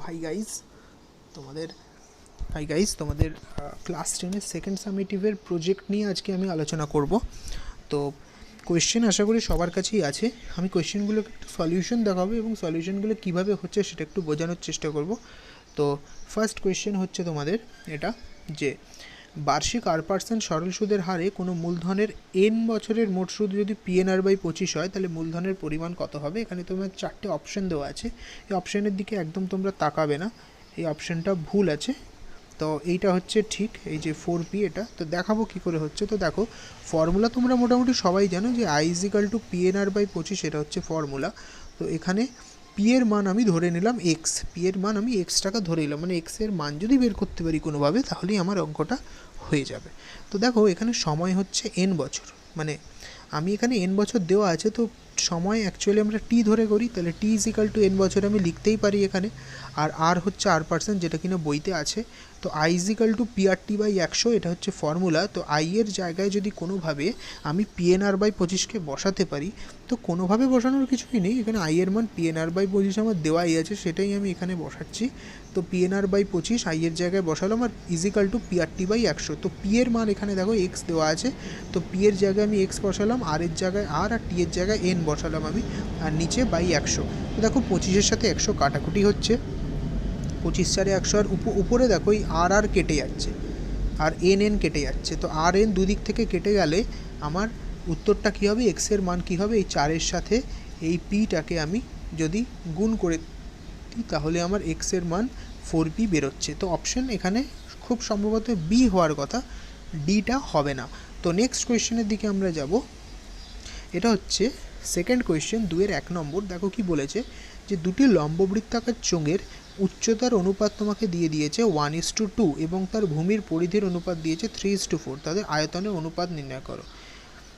Hi guys তোমাদের hi guys তোমাদের class 10-এর second সামেটিভের project নিয়ে আজকে আমি আলোচনা করব। তো কোয়েশ্চেন আশা করি সবার কাছেই আছে। আমি কোয়েশ্চেনগুলোকে একটু সলিউশন দেখাবো এবং সলিউশনগুলো কীভাবে হচ্ছে সেটা একটু বোঝানোর চেষ্টা করব। তো ফার্স্ট কোয়েশ্চেন হচ্ছে তোমাদের এটা, যে বার্ষিক 8% সরল সুদের হারে কোনো মূলধনের n বছরের মোট সুদ যদি PNR/25 হয় তাহলে মূলধনের পরিমাণ কত হবে। এখানে তোমার 4টে অপশান দেওয়া আছে। এই অপশানের দিকে একদম তোমরা তাকাবে না, এই অপশানটা ভুল আছে। তো এইটা হচ্ছে ঠিক, এই যে 4P এটা। তো দেখাবো কী করে হচ্ছে। তো দেখো, ফর্মুলা তোমরা মোটামুটি সবাই জানো যে I=PNR/25, এটা হচ্ছে ফর্মুলা। তো এখানে পি এর মান আমি ধরে নিলাম এক্স, পি এর মান আমি এক্স টাকা ধরে নিলাম, মানে এক্স এর মান যদি বের করতে পারি কোনোভাবে তাহলেই আমার অঙ্কটা হয়ে যাবে। তো দেখো এখানে সময় হচ্ছে n বছর, মানে আমি এখানে n বছর দেওয়া আছে, তো সময় অ্যাকচুয়ালি আমরা টি ধরে করি, তাহলে t=n বছর আমি লিখতেই পারি এখানে। আর আর হচ্ছে 8%, যেটা কিনা বইতে আছে। তো I=PRT/100, এটা হচ্ছে ফর্মুলা। তো আই এর জায়গায় যদি কোনোভাবে আমি PNR/25কে বসাতে পারি, তো কোনোভাবে বসানোর কিছুই নেই, এখানে আই এর মান PNR/25 আমার দেওয়াই আছে, সেটাই আমি এখানে বসাচ্ছি। তো PNR/25 আই এর জায়গায় বসালাম, আর PRT/100। তো পি এর মান এখানে দেখো এক্স দেওয়া আছে, তো পি এর জায়গায় আমি এক্স বসালাম, আর এর জায়গায় আর টি এর জায়গায় এন বসালাম আমি, আর নিচে /100। তো দেখো 25-এর সাথে 100 কাটাকুটি হচ্ছে, 25×4=100, আর উপরে দেখো এই আর কেটে যাচ্ছে, আর এন কেটে যাচ্ছে। তো আর এন দুদিক থেকে কেটে গেলে আমার উত্তরটা কী হবে, এক্সের মান কী হবে, এই 4-এর সাথে এই পিটাকে আমি যদি গুণ করে দিই তাহলে আমার এক্সের মান 4P বেরোচ্ছে। তো অপশন এখানে খুব সম্ভবত বি হওয়ার কথা, ডিটা হবে না। তো নেক্সট কোয়েশ্চেনের দিকে আমরা যাব। এটা হচ্ছে সেকেন্ড কোয়েশ্চেন, 2-1 নম্বর। দেখো কি বলেছে, যে দুটি লম্ববৃত্তাকার চোঙের উচ্চতার অনুপাত তোমাকে দিয়ে দিয়েছে 1:2 এবং তার ভূমির পরিধির অনুপাত দিয়েছে 3:4, তাদের আয়তনের অনুপাত নির্ণয় করো।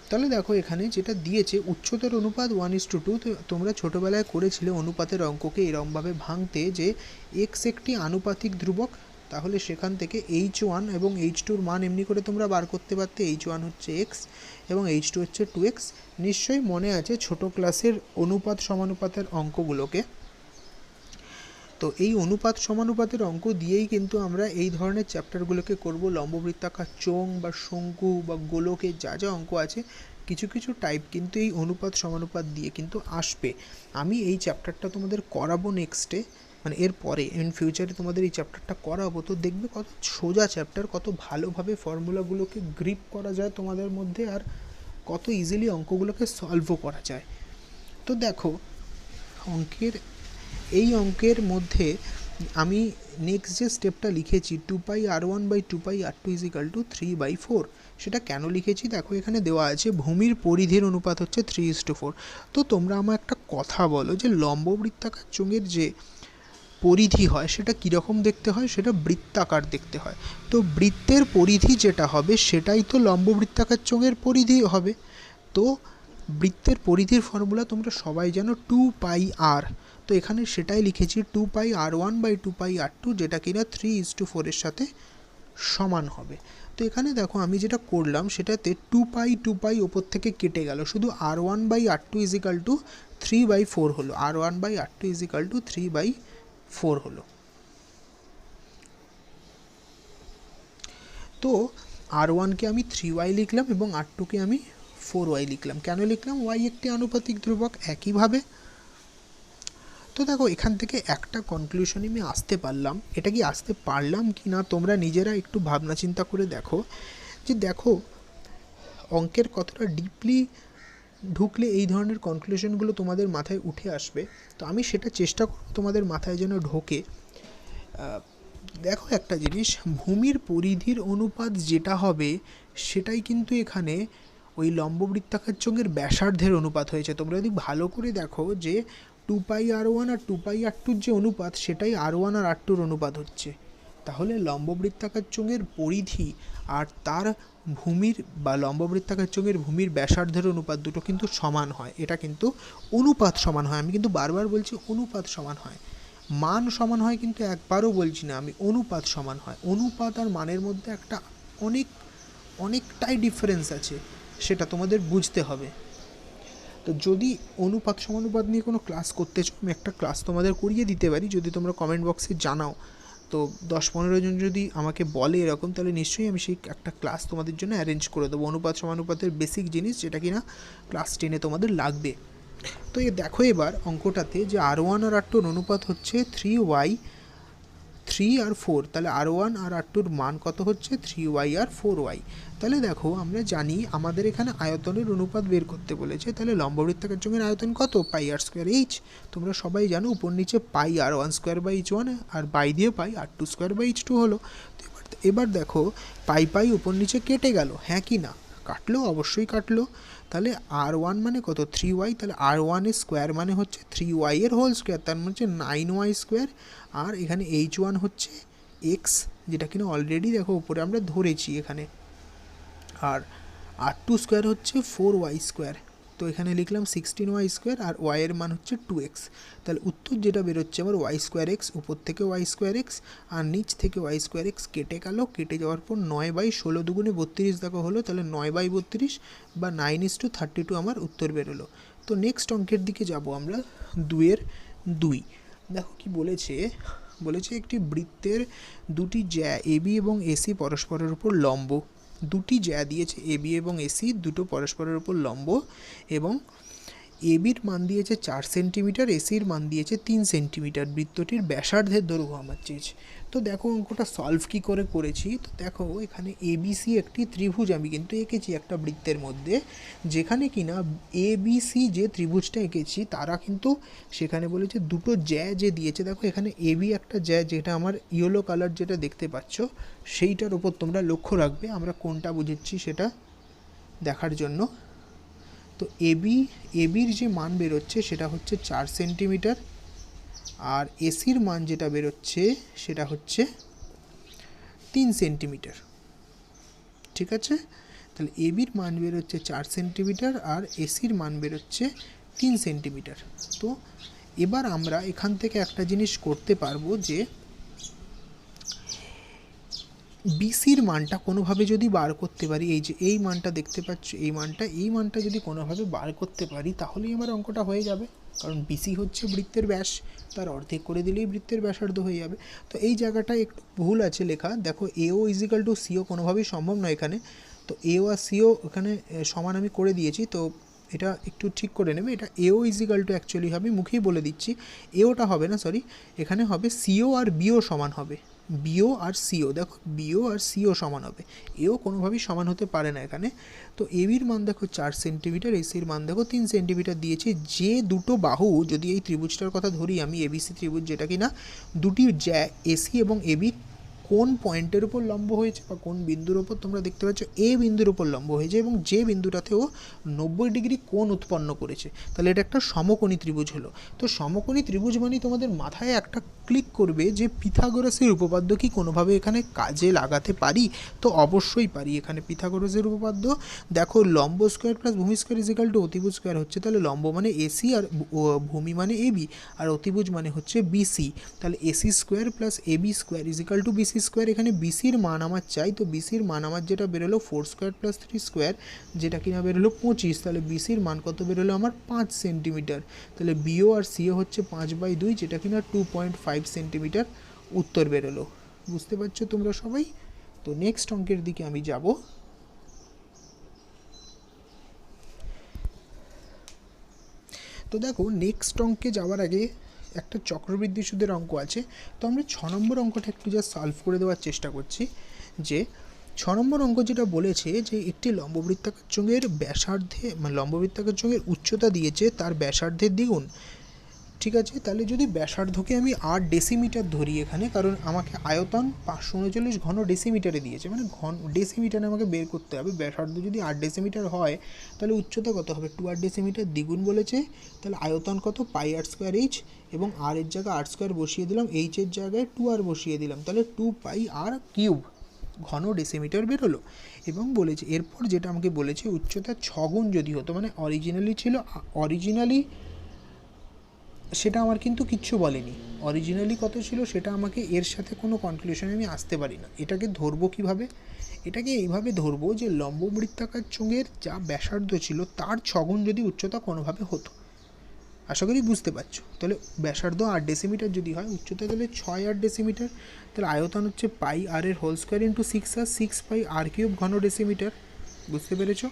তাহলে দেখো এখানে যেটা দিয়েছে উচ্চতার অনুপাত 1:2, তো তোমরা ছোটোবেলায় করেছিলে অনুপাতের অঙ্ককে এরমভাবে ভাঙতে, যে এক্স একটি আনুপাতিক ধ্রুবক, তাহলে সেখান থেকে H1 এবং H2-র মান এমনি করে তোমরা বার করতে পারতে। H1 হচ্ছে এক্স এবং H2 হচ্ছে 2x। নিশ্চয়ই মনে আছে ছোটো ক্লাসের অনুপাত সমানুপাতের অঙ্কগুলোকে। তো এই অনুপাত সমানুপাতের অঙ্ক দিয়েই কিন্তু আমরা এই ধরনের চ্যাপ্টারগুলোকে করব। লম্ববৃত্তাকার চোঙ বা শঙ্কু বা গোলকের যা যা অঙ্ক আছে, কিছু কিছু টাইপ কিন্তু এই অনুপাত সমানুপাত দিয়ে কিন্তু আসবে। আমি এই চ্যাপ্টারটা তোমাদের করাবো নেক্সটে, মানে এরপরে ইন ফিউচারে তোমাদের এই চ্যাপ্টারটা করাবো। তো দেখবে কত সোজা চ্যাপ্টার, কত ভালোভাবে ফর্মুলাগুলোকে গ্রিপ করা যায় তোমাদের মধ্যে, আর কত ইজিলি অঙ্কগুলোকে সলভও করা যায়। তো দেখো এই অঙ্কের মধ্যে আমি নেক্সট যে স্টেপটা লিখেছি 2πr1/2πr2 = 3/4, সেটা কেন লিখেছি দেখো এখানে দেওয়া আছে, ভূমির পরিধির অনুপাত হচ্ছে 3:4। তো তোমরা আমার একটা কথা বলো, যে লম্ববৃত্তাকার চোঙের যে পরিধি হয় সেটা কীরকম দেখতে হয়, সেটা বৃত্তাকার দেখতে হয়। তো বৃত্তের পরিধি যেটা হবে সেটাই তো লম্ববৃত্তাকার চোঙের পরিধি হবে। তো বৃত্তের পরিধির ফর্মুলা তোমরা সবাই জানো 2πr। তো এখানে সেটাই লিখেছি 2πr1/2πr2, যেটা কিনা 3:4 সাথে সমান হবে। তো এখানে দেখো আমি যেটা করলাম সেটাতে 2π ওপর থেকে কেটে গেল, শুধু r1/r2 = 3/4 হলো, r1/r2 = 3/4 হলো। তো r1-কে আমি 3y লিখলাম এবং r2-কে আমি 4y লিখলাম। কেন লিখলাম, y একটি আনুপাতিক ধ্রুবক একইভাবে। তো দেখো এখান থেকে একটা কনক্লুশনে আমি আসতে পারলাম, এটা কি আসতে পারলাম কি না তোমরা নিজেরা একটু ভাবনা চিন্তা করে দেখো, যে দেখো অঙ্কের কতটা ডিপলি ঢুকলে এই ধরনের কনক্লুশনগুলো তোমাদের মাথায় উঠে আসবে। তো আমি সেটা চেষ্টা করব তোমাদের মাথায় যেন ঢোকে। দেখো একটা জিনিস, ভূমির পরিধির অনুপাত যেটা হবে সেটাই কিন্তু এখানে ওই লম্ববৃত্তাকার চোঙের ব্যাসার্ধের অনুপাত হয়েছে। তোমরা যদি ভালো করে দেখো যে 2πr1 আর 2πr2-র যে অনুপাত সেটাই r1 আর r2-র অনুপাত হচ্ছে, তাহলে লম্ববৃত্তাকার চোঙের পরিধি আর তার ভূমির বা লম্ববৃত্তাকার চোঙের ভূমির ব্যাসার্ধের অনুপাত দুটো কিন্তু সমান হয়। এটা কিন্তু অনুপাত সমান হয়, আমি কিন্তু বারবার বলছি অনুপাত সমান হয়, মান সমান হয় কিন্তু একবারও বলছি না আমি, অনুপাত সমান হয়। অনুপাত আর মানের মধ্যে একটা অনেকটাই ডিফারেন্স আছে, সেটা তোমাদের বুঝতে হবে। তো তো যদি অনুপাত সমানুপাত নিয়ে কোনো ক্লাস করতে চাও, আমি একটা ক্লাস তোমাদের করিয়ে দিতে পারি যদি তোমরা কমেন্ট বক্সে জানাও। তো 10-15 জন যদি আমাকে বলে এরকম, তাহলে নিশ্চয়ই আমি সেই একটা ক্লাস তোমাদের জন্য অ্যারেঞ্জ করে দেবো, অনুপাত সমানুপাতের বেসিক জিনিস যেটা কিনা ক্লাস 10-এ তোমাদের লাগবে। তো দেখো এবার অঙ্কটাতে যে R1 আর R2 অনুপাত হচ্ছে 3y 3 আর 4, তাহলে R1 আর R2-র মান কত হচ্ছে 3y আর 4y। তাহলে দেখো আমরা জানি আমাদের এখানে আয়তনের অনুপাত বের করতে বলেছে, তাহলে লম্ববৃত্তাকার চোঙের আয়তন কত পাই আর স্কোয়ার এইচ। তোমরা সবাই জানো উপর নিচে pi R1 square by H 1 আর বাই দিয়ে pi R2 square by H 2 হলো। তো এবার দেখো পাই পাই উপর নিচে কেটে গেল, হ্যাঁ কি না? কাটলো, অবশ্যই কাটলো। তাহলে R1 মানে কত 3y, তাহলে R1 এর স্কোয়ার মানে হচ্ছে 3y এর হোল স্কোয়ার, তার মানে হচ্ছে 9y স্কোয়ার। আর এখানে h1 হচ্ছে x, যেটা কিনা অলরেডি দেখো উপরে আমরা ধরেছি এখানে। আর R2 স্কোয়ার হচ্ছে 4y স্কোয়ার, তো এখানে লিখলাম 16y স্কোয়ার, আর y এর মান হচ্ছে 2x। তাহলে উত্তর যেটা বেরোচ্ছে আমার y স্কোয়ার এক্স, উপর থেকে y স্কোয়ার এক্স আর নিচ থেকে y স্কোয়ার এক্স কেটে গেল, কেটে যাওয়ার পর 9/16 দুগুণে 32 দেখো হলো, তাহলে 9/32 বা 9:32 আমার উত্তর বেরোলো। তো নেক্সট অঙ্কের দিকে যাব আমরা, 2-2। দেখো কি বলেছে, বলেছে একটি বৃত্তের দুটি জ্যা এবি এবং এসি পরস্পরের উপর লম্ব। দুটি জ্যা দিয়েছে এবি এবং এসি, দুটো পরস্পরের উপর লম্ব, এবং এবির মান দিয়েছে 4 সেন্টিমিটার, এসির মান দিয়েছে 3 সেন্টিমিটার। বৃত্তটির ব্যাসার্ধের দৈর্ঘ্য আমার চেয়েছে। তো দেখো অঙ্কটা সলভ কী করে করেছি। তো দেখো এখানে এবিসি একটি ত্রিভুজ আমি কিন্তু এঁকেছি একটা বৃত্তের মধ্যে, যেখানে কিনা এবিসি যে ত্রিভুজটা এঁকেছি তারা কিন্তু সেখানে বলেছে দুটো জ্যা যে দিয়েছে, দেখো এখানে এবি একটা জ্যা, যেটা আমার ইয়েলো কালার যেটা দেখতে পাচ্ছ সেইটার ওপর তোমরা লক্ষ্য রাখবে, আমরা কোনটা বুঝেছি সেটা দেখার জন্য। তো এবির যে মান বেরোচ্ছে সেটা হচ্ছে 4 সেন্টিমিটার, আর এসির মান যেটা বেরোচ্ছে সেটা হচ্ছে 3 সেন্টিমিটার। ঠিক আছে, তাহলে এবির মান বেরোচ্ছে 4 সেন্টিমিটার আর এসির মান বেরোচ্ছে 3 সেন্টিমিটার। তো এবার আমরা এখান থেকে একটা জিনিস করতে পারবো যে বিসির মানটা কোনোভাবে যদি বার করতে পারি, এই যে এই মানটা দেখতে পাচ্ছ, এই মানটা যদি কোনোভাবে বার করতে পারি তাহলেই আমার অঙ্কটা হয়ে যাবে, কারণ বিসি হচ্ছে বৃত্তের ব্যাস, তার অর্ধেক করে দিলেই বৃত্তের ব্যাসার্ধ হয়ে যাবে। তো এই জায়গাটায় একটু ভুল আছে লেখা, দেখো এও ইজিক্যাল টু সিও কোনোভাবেই সম্ভব নয় এখানে। তো এও আর সিও এখানে সমান আমি করে দিয়েছি, তো এটা একটু ঠিক করে নেবে। এটা এও ইজিক্যাল টু অ্যাকচুয়ালি হবে, মুখেই বলে দিচ্ছি, এওটা হবে না, সরি, এখানে হবে সিও আর বিও সমান হবে, বিও আর সিও, দেখো বিও আর সিও সমান হবে, এও কোনোভাবেই সমান হতে পারে না এখানে। তো এবির মান দেখো 4 সেন্টিমিটার, এসির মান দেখো 3 সেন্টিমিটার দিয়েছে। যে দুটো বাহু, যদি এই ত্রিভুজটার কথা ধরি আমি, এবিসি ত্রিভুজ, যেটা কিনা দুটি জ্যা এসি এবং এবি কোন পয়েন্টের উপর লম্ব হয়েছে বা কোন বিন্দুর ওপর তোমরা দেখতে পাচ্ছ এ বিন্দুর উপর লম্ব হয়েছে, এবং যে বিন্দুটাতেও 90 ডিগ্রি কোণ উৎপন্ন করেছে, তাহলে এটা একটা সমকোণী ত্রিভুজ হলো। তো সমকোণী ত্রিভুজ মানে তোমাদের মাথায় একটা ক্লিক করবে যে পিথাগোরাসের উপপাদ্য কি কোনোভাবে এখানে কাজে লাগাতে পারি? তো অবশ্যই পারি। এখানে পিথাগোরাসের উপপাদ্য দেখো, লম্ব স্কোয়ার প্লাস ভূমি স্কোয়ার ইজিক্যাল টু অতিভুজ স্কোয়ার হচ্ছে, তাহলে লম্ব মানে এসি আর ভূমি মানে এবি, আর অতিভুজ মানে হচ্ছে বিসি, তাহলে AC square plus AB square equal to BC square. এখানে বিসির মান আমার চাই, তো বিসির মান আমার যেটা বেরোলো 4 স্কোয়ার প্লাস 3 স্কোয়ার, যেটা কিনা বেরোলো 25, তাহলে বিসির মান কত বেরোলো আমার 5 সেন্টিমিটার। তাহলে বিও আর সিও হচ্ছে 5/2, যেটা কিনা 2.5 সেন্টিমিটার উত্তর বেরোলো। বুঝতে পারছো তোমরা সবাই? তো নেক্সট অঙ্কের দিকে আমি যাব। তো দেখো নেক্সট অঙ্কে যাওয়ার আগে একটা চক্রবৃদ্ধি সুদের অঙ্ক আছে, তো আমরা 6 নম্বর অঙ্কটা একটু যা সলভ করে দেওয়ার চেষ্টা করছি। যে 6 নম্বর অঙ্ক যেটা বলেছে যে একটি লম্ববৃত্তাকার চোঙের ব্যাসার্ধে, মানে লম্ববৃত্তাকার চোঙের উচ্চতা দিয়েছে তার ব্যাসার্ধের দ্বিগুণ। ঠিক আছে, তাহলে যদি ব্যাসার্ধকে আমি 8 ডেসিমিটার ধরি এখানে, কারণ আমাকে আয়তন 539 ঘন ডেসিমিটারে দিয়েছে, মানে ঘন ডেসিমিটারে আমাকে বের করতে হবে। ব্যাসার্ধ যদি 8 ডেসিমিটার হয় তাহলে উচ্চতা কত হবে 2/8 ডেসিমিটার, দ্বিগুণ বলেছে, তাহলে আয়তন কত পাই আর স্কোয়ার এইচ, এবং আর এর জায়গায় আর স্কোয়ার বসিয়ে দিলাম, এইচ এর জায়গায় 2r বসিয়ে দিলাম, তাহলে 2πr কিউব ঘন ডেসিমিটার বেরোলো। এবং বলেছে এরপর যেটা আমাকে বলেছে উচ্চতা 6 গুণ যদি হতো, মানে অরিজিনালি সেটা আমার কিন্তু কিচ্ছু বলেনি, অরিজিনালি কত ছিল সেটা আমাকে, এর সাথে কোনো কনক্লুশনে আমি আসতে পারি না। এটাকে ধরবো কীভাবে? এটাকে এইভাবে ধরবো যে লম্ব বৃত্তাকার চোঙের যা ব্যাসার্ধ ছিল তার 6 গুণ যদি উচ্চতা কোনোভাবে হতো। আশা করি বুঝতে পারছো। তাহলে ব্যাসার্ধ 8 ডেসিমিটার যদি হয়, উচ্চতা তাহলে 6 ডেসিমিটার, তাহলে আয়তন হচ্ছে পাই আর এর হোল স্কোয়ার ইন্টু 6 পাই আর কিউব ঘন ডেসিমিটার। বুঝতে পেরেছো?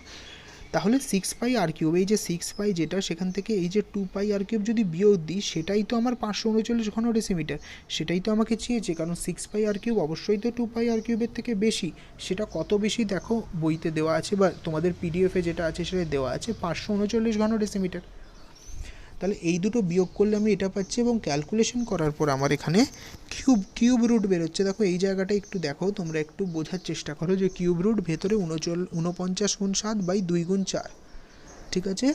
তাহলে 6 পাই আর কিউব, এই যে 6 পাই যেটা, সেখান থেকে এই যে 2 পাই আর কিউব যদি বিয়োগ দিই, সেটাই তো আমার 539 ঘন ডেসিমিটার। সেটাই তো আমাকে চেয়েছে, কারণ 6 পাই আর কিউব অবশ্যই তো 2 পাই আর কিউবের থেকে বেশি। সেটা কত বেশি দেখো বইতে দেওয়া আছে, বা তোমাদের পিডিএফে যেটা আছে সেটা দেওয়া আছে 539 ঘন ডেসিমিটার। তাহলে এই দুটো বিয়োগ করলে আমি এটা পাচ্ছি, এবং ক্যালকুলেশন করার পর আমার এখানে কিউব রুট বেরোচ্ছে। দেখো এই জায়গাটা একটু দেখো, তোমরা একটু বোঝার চেষ্টা করো যে কিউব রুট ভেতরে 49 গুণ 7 বাই 2 গুণ 4। ঠিক আছে,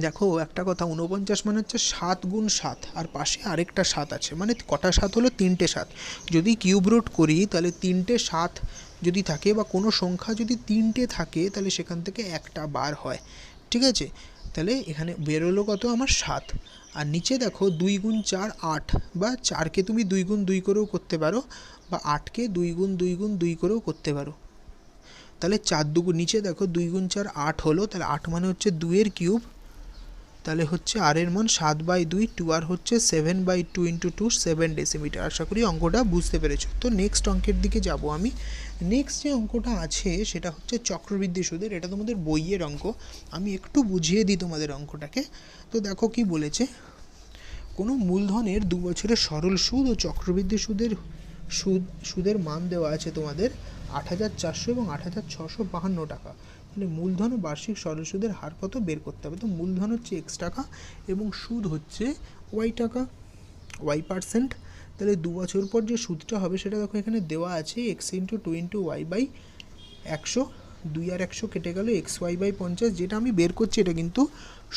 দেখো একটা কথা, 49 মানে হচ্ছে 7 গুণ 7, আর পাশে আরেকটা 7 আছে, মানে কটা 7 হলো? 3টে 7। যদি কিউব রুট করি তাহলে 3টে 7 যদি থাকে, বা কোনো সংখ্যা যদি 3টে থাকে, তাহলে সেখান থেকে একটা বার হয়। ঠিক আছে, তাহলে এখানে বেরোলো কত আমার? 7। আর নিচে দেখো 2 গুণ 4 8, বা 4কে তুমি 2 গুণ 2 করেও করতে পারো, বা 8কে 2 গুণ 2 গুণ 2 করেও করতে পারো। তাহলে 4 দুগুণ, নিচে দেখো 2 গুণ 4 8 হলো, তাহলে 8 মানে হচ্ছে 2 এর কিউব, তাহলে হচ্ছে আর এর মান 7/2, 2 আর হচ্ছে 7/2 ইন্টু 2 7 ডেসিমিটার। আশা করি অঙ্কটা বুঝতে পেরেছো। তো নেক্সট অঙ্কের দিকে যাব আমি। নেক্সট যে অঙ্কটা আছে সেটা হচ্ছে চক্রবৃদ্ধি সুদের। এটা তোমাদের বইয়ের অঙ্ক, আমি একটু বুঝিয়ে দিই তোমাদের অঙ্কটাকে। তো দেখো কি বলেছে, কোনো মূলধনের 2 বছরের সরল সুদ ও চক্রবৃদ্ধি সুদের মান দেওয়া আছে তোমাদের 8,400 এবং 8,652 টাকা। তাহলে মূলধন ও বার্ষিক সরল সুদের হার কত বের করতে হবে। তো মূলধন হচ্ছে X টাকা এবং সুদ হচ্ছে Y টাকা, Y%। তাহলে 2 বছর পর যে সুদটা হবে সেটা দেখো এখানে দেওয়া আছে x ইন্টু 2 ইন্টু y/100। 2 আর 100 কেটে গেল xy/50, যেটা আমি বের করছি এটা কিন্তু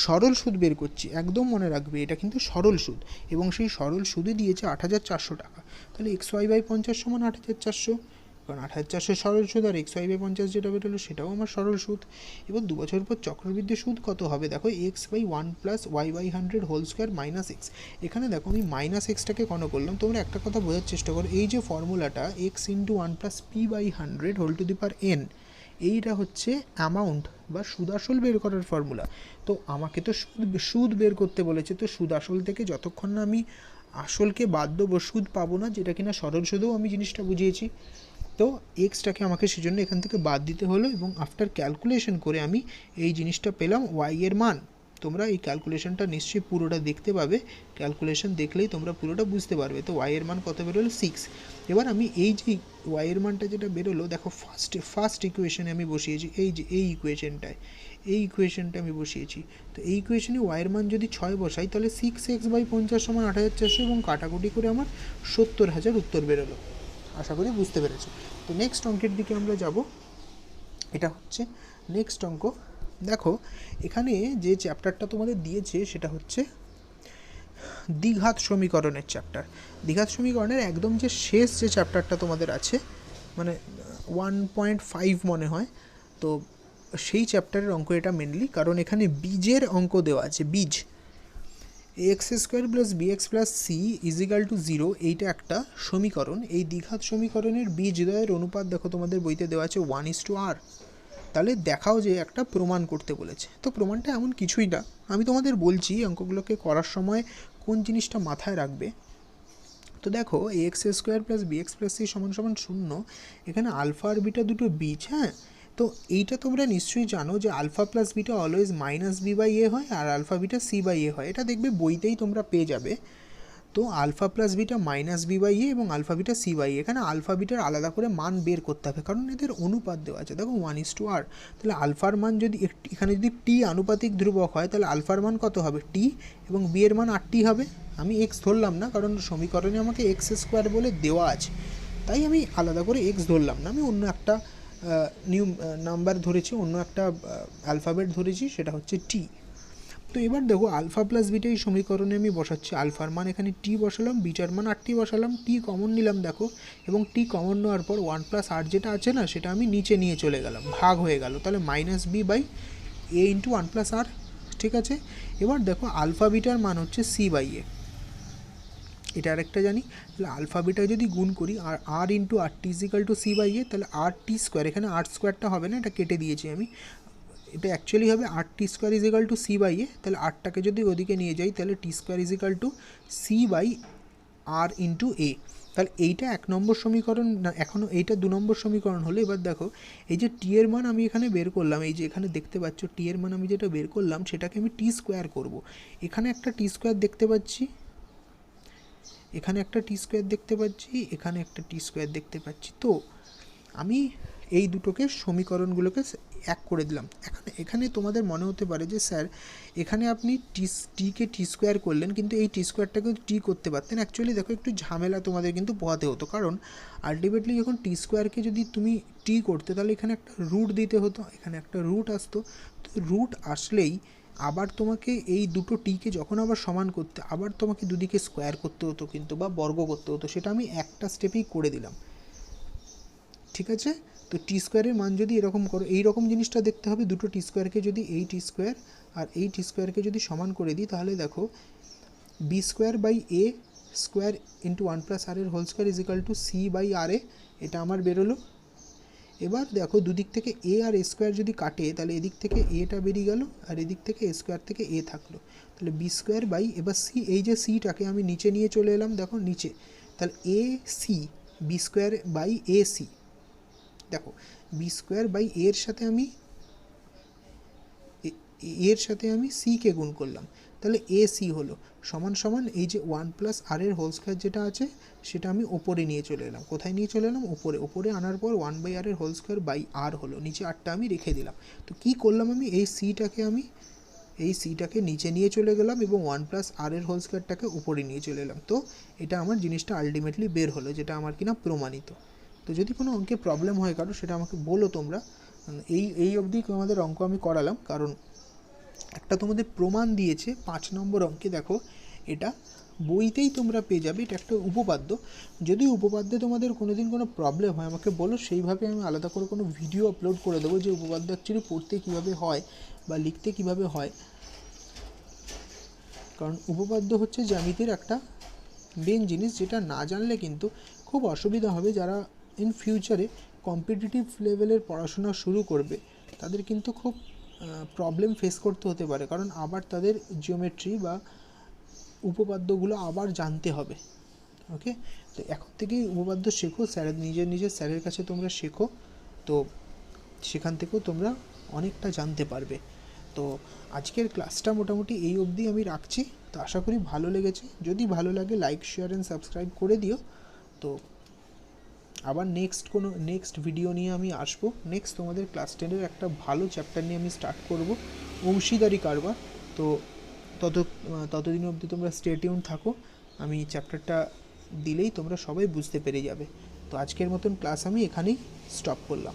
সরল সুদ বের করছি, একদম মনে রাখবে এটা কিন্তু সরল সুদ, এবং সেই সরল সুদে দিয়েছে 8,400 টাকা। তাহলে xy/50 সমান 8,400, কারণ 8,400 সরল সুদ, আর xy/50 যেটা বেরোলো সেটাও আমার সরল সুদ। এবার 2 বছর পর চক্রবৃদ্ধি সুদ কত হবে, দেখো x/1 plus y/100 whole square minus x. এখানে দেখো আমি মাইনাস এক্সটাকে কেন করলাম, তোমরা একটা কথা বোঝার চেষ্টা করো, এই যে ফর্মুলাটা x into 1 plus p/100 whole to the power n, এইটা হচ্ছে অ্যামাউন্ট বা সুদ আসল বের করার ফর্মুলা। তো আমাকে তো সুদ বের করতে বলেছে, তো সুদ আসল থেকে যতক্ষণ না আমি আসলকে বাদ দেবো সুদ পাবো না, যেটা কিনা সরল সুদেও আমি জিনিসটা বুঝিয়েছি। তো এক্সটাকে আমাকে সেজন্য এখান থেকে বাদ দিতে হলো, এবং আফটার ক্যালকুলেশন করে আমি এই জিনিসটা পেলাম ওয়াই এর মান। তোমরা এই ক্যালকুলেশনটা নিশ্চয়ই পুরোটা দেখতে পাবে, ক্যালকুলেশন দেখলেই তোমরা পুরোটা বুঝতে পারবে। তো ওয়াই এর মান কত বেরোলো? 6। এবার আমি এই যে ওয়াই এর মানটা যেটা বেরোলো, দেখো ফার্স্ট ইকুয়েশনে আমি বসিয়েছি, এই যে এই ইকুয়েশনটা আমি বসিয়েছি। তো এই ইকুয়েশনে ওয়াই এর মান যদি 6 বসাই, তাহলে 6x/50 সমান 8,400, এবং কাটাকুটি করে আমার 70,000 উত্তর বেরোলো। আশা করি বুঝতে পেরেছো। তো নেক্সট অঙ্কের দিকে আমরা যাব। এটা হচ্ছে নেক্সট অঙ্ক। দেখো এখানে যে চ্যাপ্টারটা তোমাদের দিয়েছে সেটা হচ্ছে দ্বিঘাত সমীকরণের চ্যাপ্টার। দ্বিঘাত সমীকরণের একদম যে শেষ যে চ্যাপ্টারটা তোমাদের আছে, মানে 1.5 মনে হয়, তো সেই চ্যাপ্টারের অঙ্ক এটা মেনলি, কারণ এখানে বীজের অঙ্ক দেওয়া আছে। বীজ ax² plus bx plus c equal to 0, এইটা একটা সমীকরণ। এই দ্বিঘাত সমীকরণের বীজদ্বয়ের অনুপাত দেখো তোমাদের বইতে দেওয়া আছে 1:r। তাহলে দেখাও যে একটা প্রমাণ করতে বলেছে। তো প্রমাণটা এমন কিছুই না, আমি তোমাদের বলছি অঙ্কগুলোকে করার সময় কোন জিনিসটা মাথায় রাখবে। তো দেখো ax² plus bx plus c সমান সমান 0, এখানে আলফা আর বিটা দুটো বীজ। হ্যাঁ, তো এইটা তোমরা নিশ্চয়ই জানো যে alpha plus beta always -b/a হয়, আর আলফা বিটা c/a হয়। এটা দেখবে বইতেই তোমরা পেয়ে যাবে। তো আলফা প্লাস বিটা -b/a এবং আলফা বিটা c/a, এখানে আলফা বিটার আলাদা করে মান বের করতে হবে, কারণ এদের অনুপাত দেওয়া আছে। দেখো 1:r, তাহলে আলফার মান যদি এখানে যদি t আনুপাতিক ধ্রুবক হয়, তাহলে আলফার মান কত হবে? t, এবং b এর মান 8t হবে। আমি x ধরলাম না, কারণ সমীকরণে আমাকে x² বলে দেওয়া আছে, তাই আমি আলাদা করে x ধরলাম না, আমি অন্য একটা নিউ নাম্বার ধরেছি, অন্য একটা অ্যালফাবেট ধরেছি, সেটা হচ্ছে t। তো এবার দেখো আলফা প্লাস বিটা এই সমীকরণে আমি বসাচ্ছি, আলফার মান এখানে t বসালাম, বিটার মান 8t বসালাম, t কমন নিলাম দেখো, এবং t কমন নেওয়ার পর 1+r যেটা আছে না, সেটা আমি নিচে নিয়ে চলে গেলাম, ভাগ হয়ে গেল। তাহলে -b/a ইন্টু 1+r ঠিক আছে। এবার দেখো আলফা বিটার মান হচ্ছে সি বাই এ, এটা আরেকটা জানি। তাহলে আলফা বিটা যদি গুণ করি আর R into R T equal to C by A, তাহলে আর টি স্কোয়ার, এখানে আর স্কোয়ারটা হবে না, এটা কেটে দিয়েছি আমি, এটা অ্যাকচুয়ালি হবে R T square equal to C by A. তাহলে আরটাকে যদি ওদিকে নিয়ে যাই তাহলে T square equal to C by R into A. তাহলে এইটা 1 নম্বর সমীকরণ না, এখনও এইটা 2 নম্বর সমীকরণ হলো। এবার দেখো এই যে টি এর মান আমি এখানে বের করলাম, এই যে এখানে দেখতে পাচ্ছ টি এর মান আমি যেটা বের করলাম সেটাকে আমি টি স্কোয়ার করবো। এখানে একটা টি স্কোয়ার দেখতে পাচ্ছি, এখানে একটা টি স্কোয়ার দেখতে পাচ্ছি, এখানে একটা টি স্কোয়ার দেখতে পাচ্ছি। তো আমি এই দুটোকে সমীকরণগুলোকে এক করে দিলাম। এখানে তোমাদের মনে হতে পারে যে স্যার এখানে আপনি টিকে টি স্কোয়ার করলেন, কিন্তু এই টি স্কোয়ারটাকে টি করতে পারতেন। অ্যাকচুয়ালি দেখো একটু ঝামেলা তোমাদের কিন্তু পোহাতে হতো, কারণ আলটিমেটলি যখন টি স্কোয়ারকে যদি তুমি টি করতে তাহলে এখানে একটা রুট দিতে হতো, এখানে একটা রুট আসতো। তো রুট আসলেই আবার তোমাকে এই দুটো টিকে যখন আবার সমান করতে আবার তোমাকে দুদিকে স্কোয়ার করতে হতো কিন্তু, বা বর্গ করতে হতো। সেটা আমি একটা স্টেপেই করে দিলাম, ঠিক আছে। তো টি স্কোয়ারের মান যদি এরকম করো, এই রকম জিনিসটা দেখতে হবে, দুটো টি স্কোয়ারকে যদি এই টি স্কোয়ার আর এই টি স্কোয়ারকে যদি সমান করে দিই তাহলে দেখো B square by A square into 1 plus R এর whole square equal to C by R A, এটা আমার বেরোলো। এবার দেখো দুদিক থেকে এ আর এ স্কোয়ার যদি কাটে তাহলে এদিক থেকে এটা বেরিয়ে গেল আর এদিক থেকে এ স্কোয়ার থেকে এ থাকলো, তাহলে বি স্কোয়ার বাই, এবার সি, এই যে সিটাকে আমি নিচে নিয়ে চলে এলাম, দেখো নিচে, তাহলে A C, B square by A C, দেখো বি স্কোয়ার বাই এর সাথে আমি সিকে গুণ করলাম, তাহলে এ সি হলো সমান সমান এই যে 1 প্লাস আর এর হোল স্কোয়ার যেটা আছে সেটা আমি ওপরে নিয়ে চলে এলাম। কোথায় নিয়ে চলে এলাম? ওপরে আনার পর 1 বাই আর এর হোল স্কোয়ার বাই আর হলো, নিচে আরটা আমি রেখে দিলাম। তো কী করলাম আমি, এই সিটাকে নিচে নিয়ে চলে গেলাম এবং 1 প্লাস আর এর হোল স্কোয়ারটাকে উপরে নিয়ে চলে এলাম। তো এটা আমার জিনিসটা আলটিমেটলি বের হলো, যেটা আমার কিনা প্রমাণিত। তো যদি কোনো অঙ্কে প্রবলেম হয় কারো সেটা আমাকে বলো তোমরা। এই অবধি তোমাদের অঙ্ক আমি করালাম, কারণ একটা তোমাদের প্রমাণ দিয়েছে 5 নম্বর অঙ্কে। দেখো এটা বইতেই তোমরা পেয়ে যাবে, এটা একটা উপপাদ্য। যদি উপপাদ্যে তোমাদের কোনোদিন কোনো প্রবলেম হয় আমাকে বলো, সেইভাবে আমি আলাদা করে কোনো ভিডিও আপলোড করে দেবো যে উপপাদ্য অ্যাকচুয়ালি পড়তে কীভাবে হয় বা লিখতে কীভাবে হয়। কারণ উপপাদ্য হচ্ছে জ্যামিতির একটা মেন জিনিস, যেটা না জানলে কিন্তু খুব অসুবিধা হবে। যারা ইন ফিউচারে কম্পিটিটিভ লেভেলের পড়াশোনা শুরু করবে তাদের কিন্তু খুব প্রবলেম ফেস করতে হতে পারে, কারণ আবার তাদের জিওমেট্রি বা উপপাদ্যগুলো আবার জানতে হবে। ওকে, তো এখন থেকেই উপপাদ্য শেখো, নিজের স্যারের কাছে তোমরা শেখো, তো সেখান থেকেও তোমরা অনেকটা জানতে পারবে। তো আজকের ক্লাসটা মোটামুটি এই অবধি আমি রাখছি। তো আশা করি ভালো লেগেছে, যদি ভালো লাগে লাইক শেয়ার অ্যান্ড সাবস্ক্রাইব করে দিও। তো আবার নেক্সট ভিডিও নিয়ে আমি আসবো। নেক্সট তোমাদের ক্লাস 10-এর একটা ভালো চ্যাপ্টার নিয়ে আমি স্টার্ট করব, অংশীদারি কারবার। তো ততদিন অবধি তোমরা স্টে টিউন থাকো, আমি চ্যাপ্টারটা দিলেই তোমরা সবাই বুঝতে পেরে যাবে। তো আজকের মতন ক্লাস আমি এখানেই স্টপ করলাম।